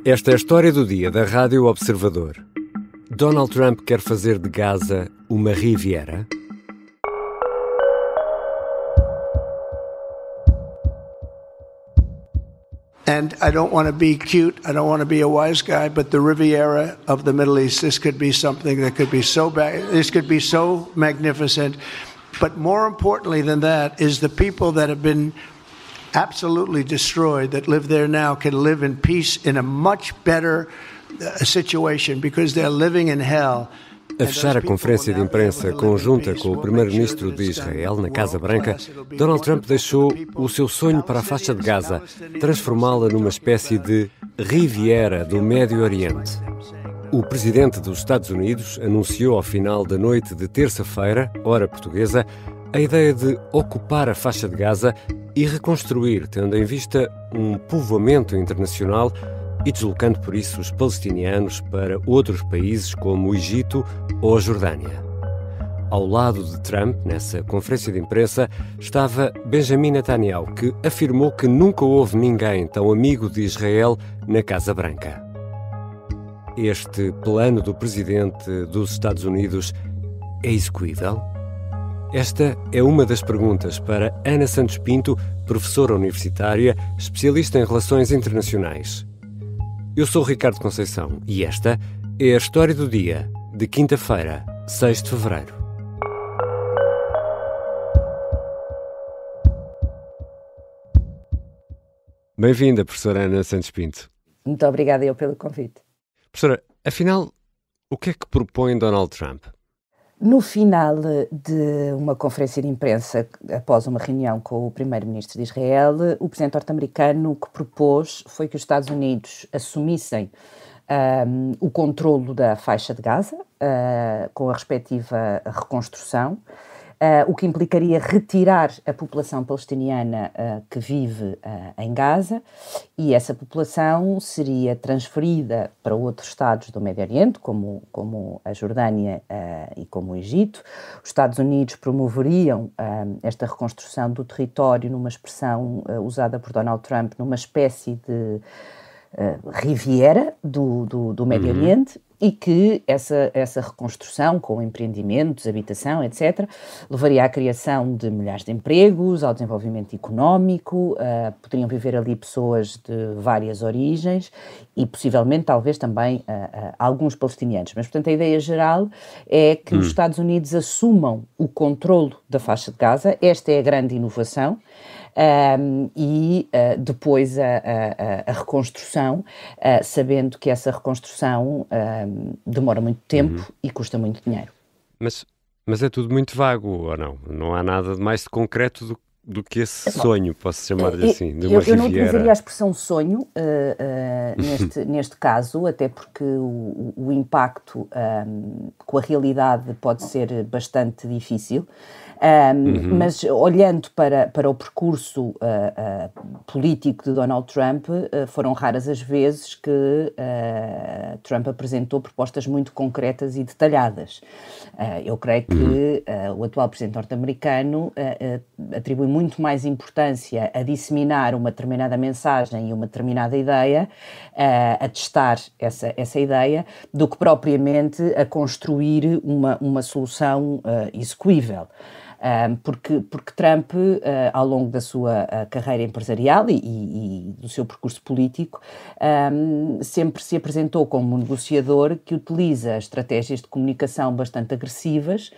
Esta é a história do dia da Rádio Observador. Donald Trump quer fazer de Gaza uma Riviera? And I don't want to be cute, I don't want to be a wise guy, but the Riviera of the Middle East, this could be something that could be so bad, this could be so magnificent. But more importantly than that is the people that have been absolutely destroyed, that live there now, can live in peace in a much better situation because they're living in hell. A fechar a conferência de imprensa conjunta com o primeiro-ministro de Israel na Casa Branca, Donald Trump deixou o seu sonho para a faixa de Gaza, transformá-la numa espécie de Riviera do Médio Oriente. O presidente dos Estados Unidos anunciou ao final da noite de terça-feira, hora portuguesa, a ideia de ocupar a faixa de Gaza e reconstruir, tendo em vista um povoamento internacional e deslocando por isso os palestinianos para outros países como o Egito ou a Jordânia. Ao lado de Trump, nessa conferência de imprensa, estava Benjamin Netanyahu, que afirmou que nunca houve ninguém tão amigo de Israel na Casa Branca. Este plano do presidente dos Estados Unidos é execuível? Esta é uma das perguntas para Ana Santos Pinto, professora universitária, especialista em relações internacionais. Eu sou o Ricardo Conceição e esta é a história do dia de quinta-feira, 6 de fevereiro. Bem-vinda, professora Ana Santos Pinto. Muito obrigada eu pelo convite. Professora, afinal, o que é que propõe Donald Trump? No final de uma conferência de imprensa, após uma reunião com o primeiro-ministro de Israel, o presidente norte-americano o que propôs foi que os Estados Unidos assumissem o controlo da faixa de Gaza, com a respectiva reconstrução, o que implicaria retirar a população palestiniana que vive em Gaza, e essa população seria transferida para outros estados do Médio Oriente, como a Jordânia e como o Egito. Os Estados Unidos promoveriam esta reconstrução do território numa expressão usada por Donald Trump, numa espécie de Riviera do Médio Oriente, e que essa reconstrução com empreendimentos, habitação, etc., levaria à criação de milhares de empregos, ao desenvolvimento económico, poderiam viver ali pessoas de várias origens e possivelmente talvez também alguns palestinianos. Mas, portanto, a ideia geral é que os Estados Unidos assumam o controlo da faixa de Gaza. Esta é a grande inovação. E depois a reconstrução, sabendo que essa reconstrução demora muito tempo e custa muito dinheiro. Mas é tudo muito vago, ou não? Não há nada de mais concreto do que esse sonho, posso chamar-lhe assim, de uma Riviera. Eu não utilizaria a expressão sonho neste caso, até porque o impacto com a realidade pode ser bastante difícil. Mas olhando para o percurso político de Donald Trump, foram raras as vezes que Trump apresentou propostas muito concretas e detalhadas. Eu creio que o atual presidente norte-americano atribui muito mais importância a disseminar uma determinada mensagem e uma determinada ideia, a testar essa ideia, do que propriamente a construir uma solução execuível. Porque Trump, ao longo da sua carreira empresarial e do seu percurso político, sempre se apresentou como um negociador que utiliza estratégias de comunicação bastante agressivas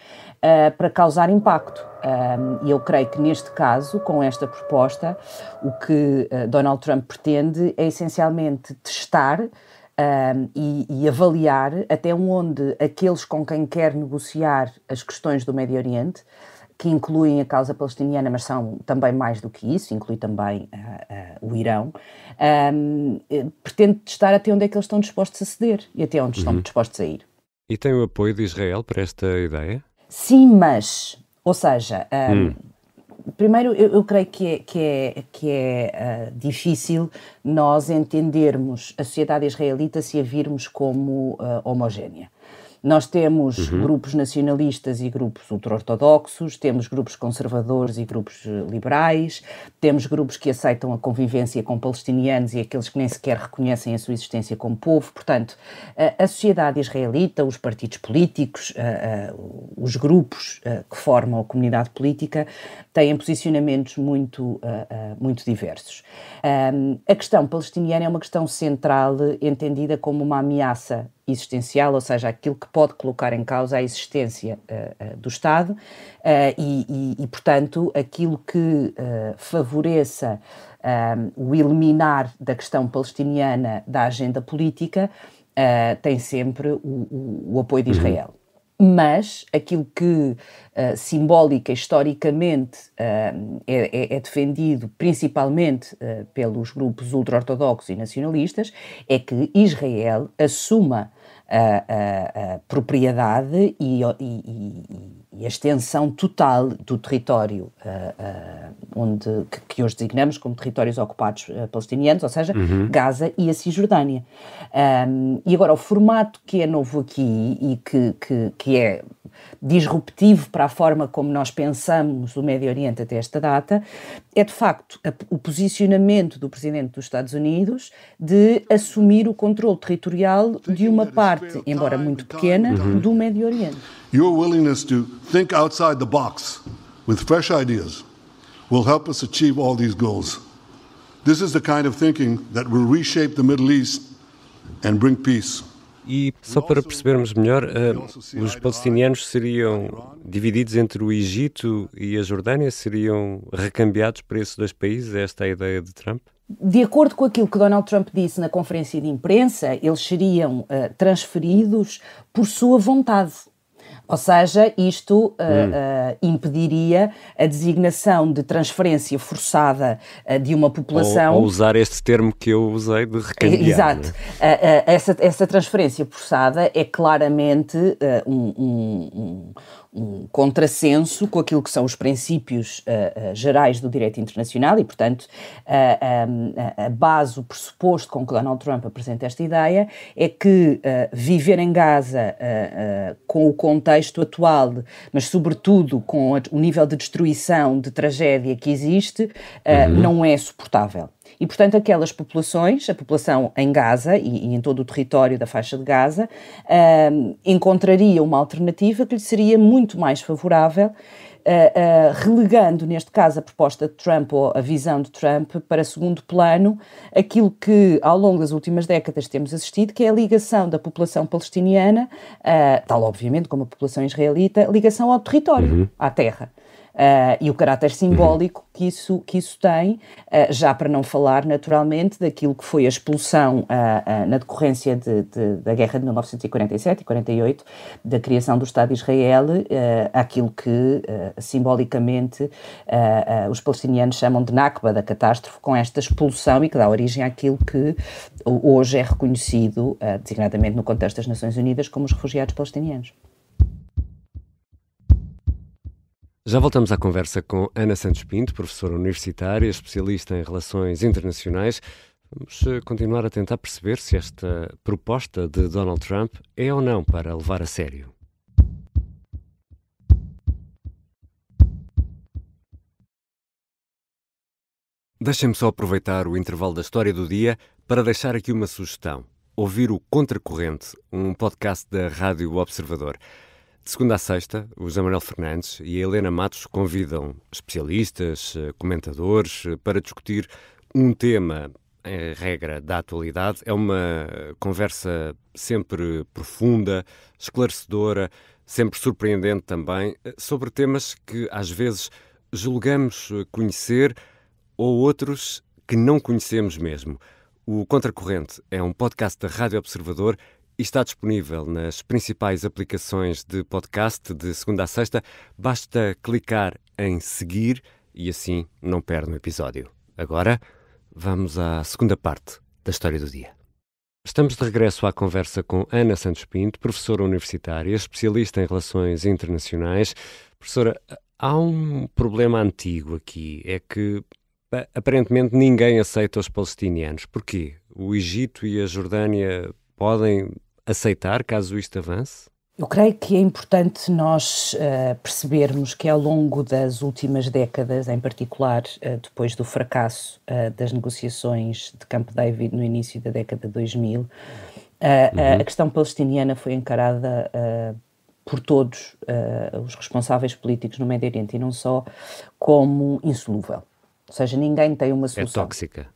para causar impacto. E eu creio que neste caso, com esta proposta, o que Donald Trump pretende é essencialmente testar e avaliar até onde aqueles com quem quer negociar as questões do Médio Oriente, que incluem a causa palestiniana, mas são também mais do que isso, inclui também o Irão, pretende testar até onde é que eles estão dispostos a ceder e até onde estão dispostos a ir. E tem o apoio de Israel para esta ideia? Sim, mas, ou seja, primeiro eu creio que é difícil nós entendermos a sociedade israelita se a virmos como homogénea. Nós temos grupos nacionalistas e grupos ultra-ortodoxos, temos grupos conservadores e grupos liberais, temos grupos que aceitam a convivência com palestinianos e aqueles que nem sequer reconhecem a sua existência como povo. Portanto, a sociedade israelita, os partidos políticos, os grupos que formam a comunidade política têm posicionamentos muito diversos. A questão palestiniana é uma questão central, entendida como uma ameaça existencial, ou seja, aquilo que pode colocar em causa a existência do Estado e, portanto, aquilo que favoreça o eliminar da questão palestiniana da agenda política tem sempre o apoio de Israel. Mas aquilo que simbólica, historicamente, é defendido principalmente pelos grupos ultra-ortodoxos e nacionalistas é que Israel assuma a propriedade e a extensão total do território que hoje designamos como territórios ocupados palestinianos, ou seja, Gaza e a Cisjordânia. E agora, o formato que é novo aqui e que é disruptivo para a forma como nós pensamos o Médio Oriente até esta data, é de facto o posicionamento do Presidente dos Estados Unidos de assumir o controle territorial de uma parte, embora muito pequena, do Médio Oriente. Your willingness to think outside the box with fresh ideas will help us achieve all these goals. This is the kind of thinking that will reshape the Middle East and bring peace. E só para percebermos melhor, os palestinianos seriam divididos entre o Egito e a Jordânia? Seriam recambiados para esses dois países? Esta é a ideia de Trump? De acordo com aquilo que Donald Trump disse na conferência de imprensa, eles seriam transferidos por sua vontade. Ou seja, isto impediria a designação de transferência forçada de uma população... Ou usar este termo que eu usei de recambiar. Exato. Essa transferência forçada é claramente um contrassenso com aquilo que são os princípios gerais do direito internacional e, portanto, a base, o pressuposto com que Donald Trump apresenta esta ideia é que viver em Gaza com o contexto atual, mas sobretudo com o nível de destruição, de tragédia que existe, não é suportável. E, portanto, aquelas populações, a população em Gaza e em todo o território da faixa de Gaza, encontraria uma alternativa que lhe seria muito mais favorável, relegando, neste caso, a proposta de Trump ou a visão de Trump para segundo plano aquilo que, ao longo das últimas décadas, temos assistido, que é a ligação da população palestiniana, tal, obviamente, como a população israelita, ligação ao território, à terra. E o caráter simbólico que isso tem, já para não falar, naturalmente, daquilo que foi a expulsão na decorrência da guerra de 1947 e 48, da criação do Estado de Israel, aquilo que simbolicamente os palestinianos chamam de Nakba, da catástrofe, com esta expulsão e que dá origem àquilo que hoje é reconhecido, designadamente no contexto das Nações Unidas, como os refugiados palestinianos. Já voltamos à conversa com Ana Santos Pinto, professora universitária, especialista em relações internacionais. Vamos continuar a tentar perceber se esta proposta de Donald Trump é ou não para levar a sério. Deixem-me só aproveitar o intervalo da história do dia para deixar aqui uma sugestão. Ouvir o Contracorrente, um podcast da Rádio Observador. De segunda a sexta, o José Manuel Fernandes e a Helena Matos convidam especialistas, comentadores, para discutir um tema, em regra, da atualidade. É uma conversa sempre profunda, esclarecedora, sempre surpreendente também, sobre temas que às vezes julgamos conhecer ou outros que não conhecemos mesmo. O Contracorrente é um podcast da Rádio Observador e está disponível nas principais aplicações de podcast de segunda a sexta. Basta clicar em seguir e assim não perde um episódio. Agora, vamos à segunda parte da história do dia. Estamos de regresso à conversa com Ana Santos Pinto, professora universitária, especialista em relações internacionais. Professora, há um problema antigo aqui, é que aparentemente ninguém aceita os palestinianos. Porquê? O Egito e a Jordânia podem aceitar caso isto avance? Eu creio que é importante nós percebermos que ao longo das últimas décadas, em particular depois do fracasso das negociações de Camp David no início da década de 2000, a questão palestiniana foi encarada por todos os responsáveis políticos no Médio Oriente e não só, como insolúvel. Ou seja, ninguém tem uma solução. É tóxica.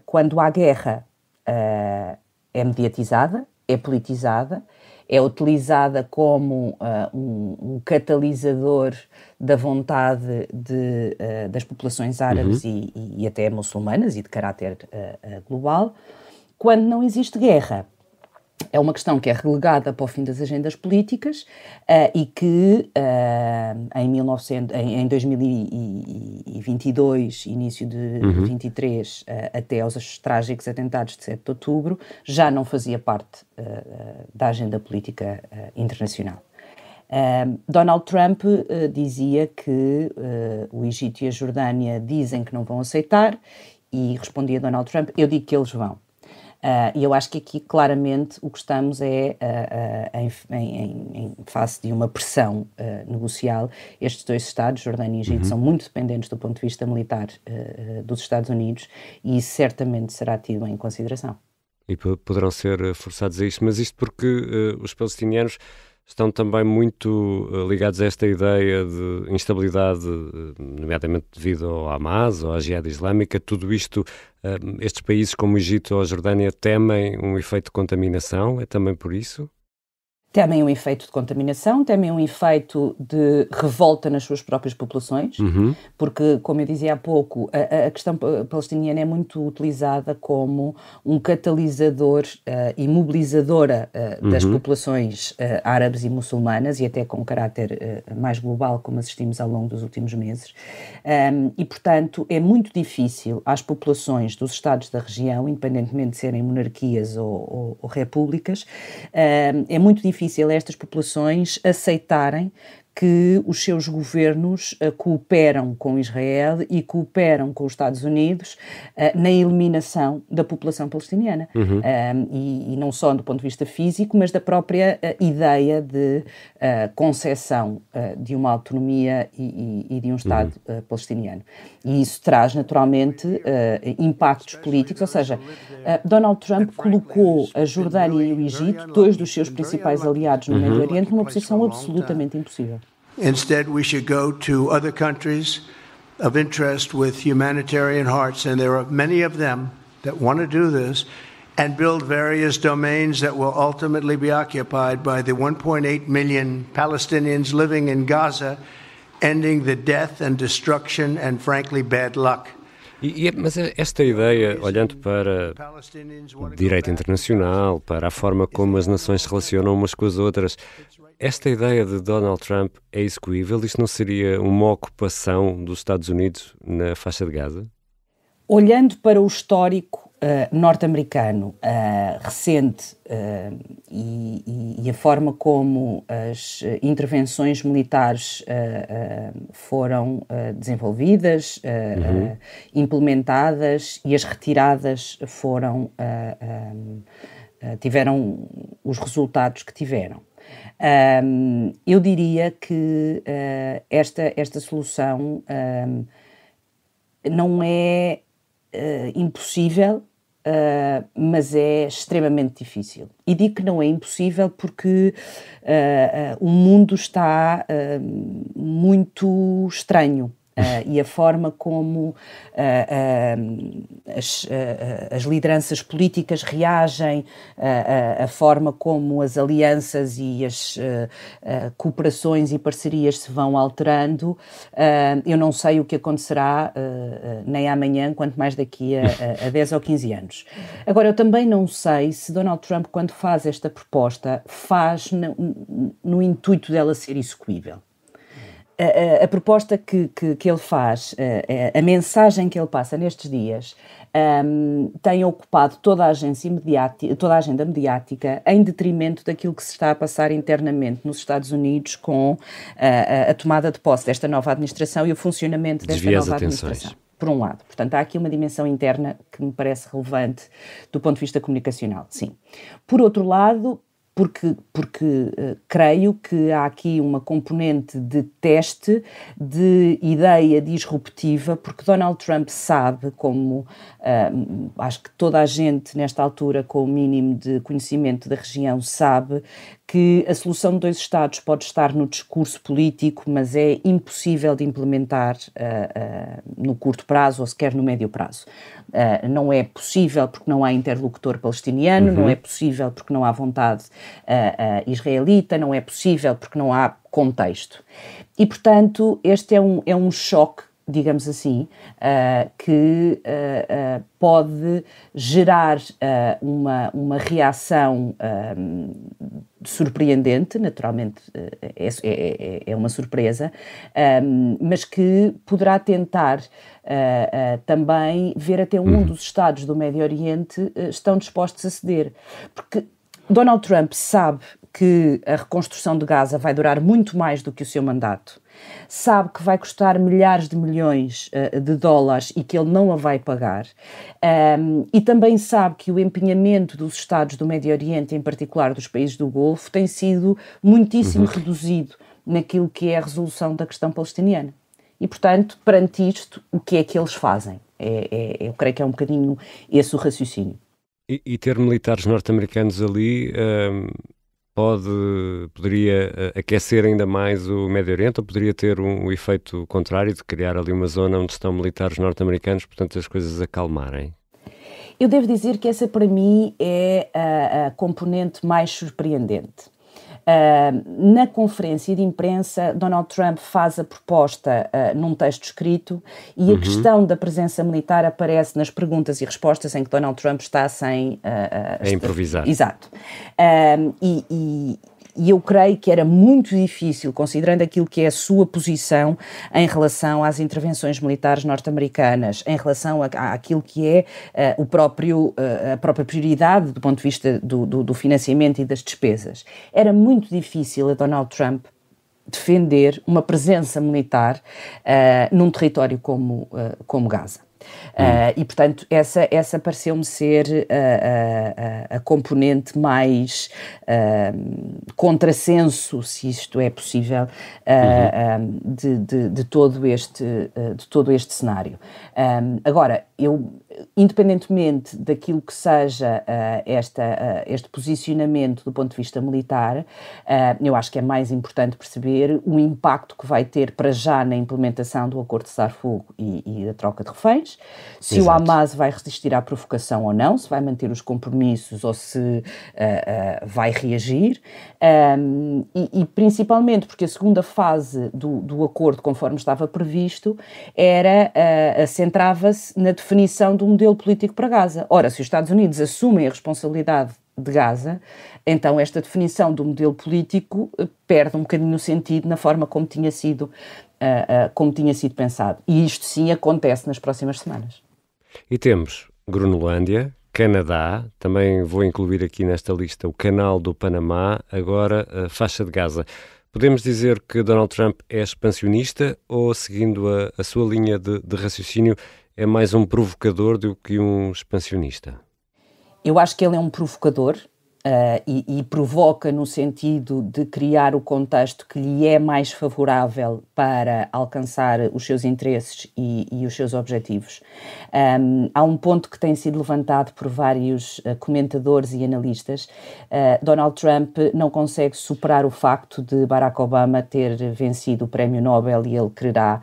Quando há guerra, é mediatizada, é politizada, é utilizada como um catalisador da vontade das populações árabes e até muçulmanas e de caráter global. Quando não existe guerra, é uma questão que é relegada para o fim das agendas políticas e que em 2022, início de 23, até aos trágicos atentados de 7 de outubro, já não fazia parte da agenda política internacional. Donald Trump dizia que o Egito e a Jordânia dizem que não vão aceitar e respondia Donald Trump, eu digo que eles vão. E eu acho que aqui, claramente, o que estamos é em face de uma pressão negocial. Estes dois Estados, Jordânia e Egito, são muito dependentes do ponto de vista militar dos Estados Unidos e isso certamente será tido em consideração. E poderão ser forçados a isto, mas isto porque os palestinianos estão também muito ligados a esta ideia de instabilidade, nomeadamente devido ao Hamas ou à Jihad Islâmica. Tudo isto, estes países como o Egito ou a Jordânia temem um efeito de contaminação? É também por isso? Temem um efeito de contaminação, temem um efeito de revolta nas suas próprias populações, porque, como eu dizia há pouco, a questão palestiniana é muito utilizada como um catalisador e mobilizadora das populações árabes e muçulmanas, e até com caráter mais global, como assistimos ao longo dos últimos meses. E, portanto, é muito difícil às populações dos Estados da região, independentemente de serem monarquias ou repúblicas, é muito difícil a estas populações aceitarem que os seus governos cooperam com Israel e cooperam com os Estados Unidos na eliminação da população palestiniana. E não só do ponto de vista físico, mas da própria ideia de concessão de uma autonomia e de um Estado palestiniano. E isso traz, naturalmente, impactos políticos, ou seja, Donald Trump colocou a Jordânia e o Egito, dois dos seus principais aliados no Médio Oriente, numa posição absolutamente impossível. Instead, we should go to other countries of interest with humanitarian hearts, and there are many of them that want to do this, and build various domains that will ultimately be occupied by the 1.8 million Palestinians living in Gaza, ending the death and destruction and, frankly, bad luck. Mas esta ideia, olhando para o direito internacional, para a forma como as nações se relacionam umas com as outras, esta ideia de Donald Trump é execuível? Isto não seria uma ocupação dos Estados Unidos na faixa de Gaza? Olhando para o histórico norte-americano recente e a forma como as intervenções militares foram desenvolvidas, implementadas e as retiradas tiveram os resultados que tiveram. Eu diria que esta solução não é impossível, mas é extremamente difícil. E digo que não é impossível porque o mundo está muito estranho. E a forma como as lideranças políticas reagem, a forma como as alianças e as cooperações e parcerias se vão alterando, eu não sei o que acontecerá nem amanhã, quanto mais daqui a 10 ou 15 anos. Agora, eu também não sei se Donald Trump, quando faz esta proposta, faz no intuito dela ser execuível. A proposta que ele faz, a mensagem que ele passa nestes dias, tem ocupado toda a agenda mediática em detrimento daquilo que se está a passar internamente nos Estados Unidos com a tomada de posse desta nova administração e o funcionamento desta nova administração. por um lado. Portanto, há aqui uma dimensão interna que me parece relevante do ponto de vista comunicacional, sim. Por outro lado, porque creio que há aqui uma componente de teste, de ideia disruptiva, porque Donald Trump sabe, como acho que toda a gente nesta altura com o mínimo de conhecimento da região sabe, que a solução de 2 Estados pode estar no discurso político, mas é impossível de implementar no curto prazo ou sequer no médio prazo. Não é possível porque não há interlocutor palestiniano, não é possível porque não há vontade israelita, não é possível porque não há contexto. E, portanto, este é um choque, digamos assim, que pode gerar uma reação surpreendente, naturalmente é uma surpresa, mas que poderá tentar também ver até onde dos Estados do Médio Oriente estão dispostos a ceder. Porque Donald Trump sabe que a reconstrução de Gaza vai durar muito mais do que o seu mandato, sabe que vai custar milhares de milhões de dólares e que ele não a vai pagar, e também sabe que o empenhamento dos Estados do Médio Oriente, em particular dos países do Golfo, tem sido muitíssimo reduzido naquilo que é a resolução da questão palestiniana. E, portanto, perante isto, o que é que eles fazem? Eu creio que é um bocadinho esse o raciocínio. E ter militares norte-americanos ali poderia aquecer ainda mais o Médio Oriente, ou poderia ter um efeito contrário de criar ali uma zona onde estão militares norte-americanos, portanto as coisas acalmarem? Eu devo dizer que essa para mim é a componente mais surpreendente. Na conferência de imprensa, Donald Trump faz a proposta num texto escrito e a questão da presença militar aparece nas perguntas e respostas em que Donald Trump está sem... a improvisar. Exato. E eu creio que era muito difícil, considerando aquilo que é a sua posição em relação às intervenções militares norte-americanas, em relação àquilo que é a própria prioridade do ponto de vista do financiamento e das despesas. Era muito difícil a Donald Trump defender uma presença militar num território como Gaza. E, portanto, essa pareceu-me ser a componente mais contrassenso, se isto é possível, de todo este cenário. Agora, independentemente daquilo que seja este posicionamento do ponto de vista militar, eu acho que é mais importante perceber o impacto que vai ter para já na implementação do acordo de cessar-fogo e da troca de reféns, se Exato. O Hamas vai resistir à provocação ou não, se vai manter os compromissos ou se vai reagir, e principalmente porque a segunda fase do acordo, conforme estava previsto, centrava-se na definição do modelo político para Gaza. Ora, se os Estados Unidos assumem a responsabilidade de Gaza, então esta definição do modelo político perde um bocadinho o sentido na forma como tinha sido pensado. E isto sim acontece nas próximas semanas. E temos Groenlândia, Canadá, também vou incluir aqui nesta lista o Canal do Panamá, agora a faixa de Gaza. Podemos dizer que Donald Trump é expansionista ou, seguindo a sua linha de raciocínio, é mais um provocador do que um expansionista? Eu acho que ele é um provocador e provoca no sentido de criar o contexto que lhe é mais favorável para alcançar os seus interesses e os seus objetivos. Há um ponto que tem sido levantado por vários comentadores e analistas. Donald Trump não consegue superar o facto de Barack Obama ter vencido o Prémio Nobel e ele quererá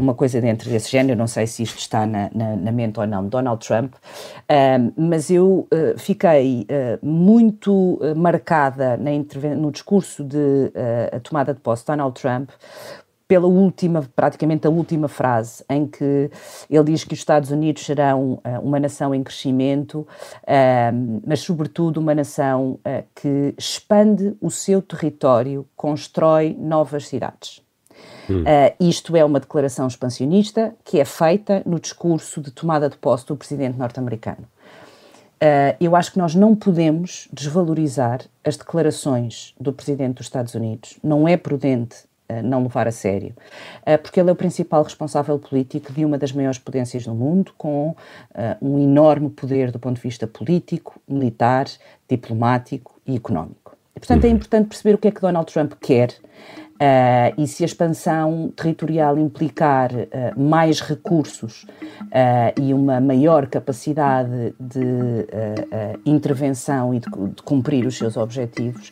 uma coisa dentro desse género. Não sei se isto está na mente ou não de Donald Trump, mas eu fiquei muito marcada no discurso de a tomada de posse de Donald Trump pela praticamente a última frase, em que ele diz que os Estados Unidos serão uma nação em crescimento, mas sobretudo uma nação que expande o seu território, constrói novas cidades. Isto é uma declaração expansionista que é feita no discurso de tomada de posse do presidente norte-americano. Eu acho que nós não podemos desvalorizar as declarações do Presidente dos Estados Unidos. Não é prudente não levar a sério, porque ele é o principal responsável político de uma das maiores potências do mundo, com um enorme poder do ponto de vista político, militar, diplomático e económico. E, portanto, é importante perceber o que é que Donald Trump quer e se a expansão territorial implicar mais recursos e uma maior capacidade de intervenção e de cumprir os seus objetivos,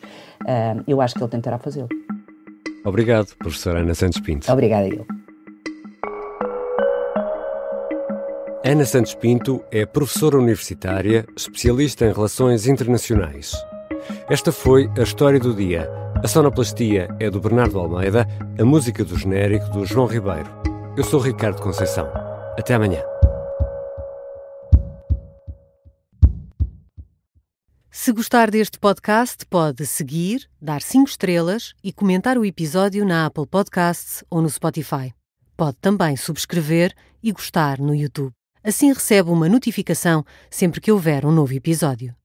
eu acho que ele tentará fazê-lo. Obrigado, professora Ana Santos Pinto. Obrigada a ele. Ana Santos Pinto é professora universitária, especialista em relações internacionais. Esta foi a História do Dia. A sonoplastia é do Bernardo Almeida, a música do genérico do João Ribeiro. Eu sou Ricardo Conceição. Até amanhã. Se gostar deste podcast, pode seguir, dar 5 estrelas e comentar o episódio na Apple Podcasts ou no Spotify. Pode também subscrever e gostar no YouTube. Assim recebe uma notificação sempre que houver um novo episódio.